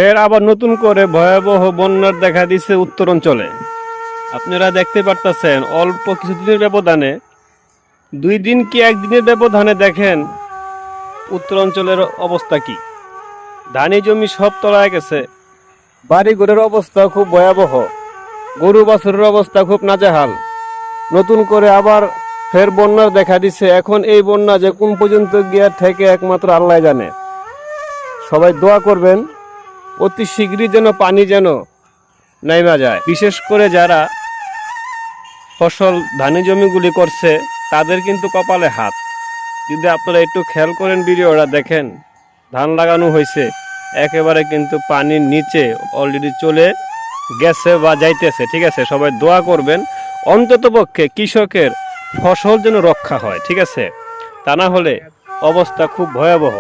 ফের আবার নতুন করে ভয়াবহ বন্যার দেখা দিচ্ছে উত্তরাঞ্চলে। আপনারা দেখতে পারতেছেন অল্প কিছুদিনের ব্যবধানে, 2 দিন কি একদিনের ব্যবধানে দেখেন উত্তরাঞ্চলের অবস্থা কি। ধানি জমি সব তলায় গেছে, বাড়ি ঘরের অবস্থা খুব ভয়াবহ, গরু বাছুরের অবস্থা খুব নাজেহাল। নতুন করে আবার ফের বন্যার দেখা দিচ্ছে। এখন এই বন্যা যে কোন পর্যন্ত গিয়ে থেকে একমাত্র আল্লাহ জানে। সবাই দোয়া করবেন অতি শীঘ্রই যেন পানি যেন নাইমা যায়। বিশেষ করে যারা ফসল ধানি জমিগুলি করছে তাদের কিন্তু কপালে হাত। যদি আপনারা একটু খেয়াল করেন ভিডিওটা দেখেন, ধান লাগানো হয়েছে একেবারে কিন্তু পানির নিচে অলরেডি চলে গেছে বা যাইতেছে। ঠিক আছে, সবাই দোয়া করবেন অন্ততপক্ষে কৃষকের ফসল যেন রক্ষা হয়। ঠিক আছে, তা না হলে অবস্থা খুব ভয়াবহ।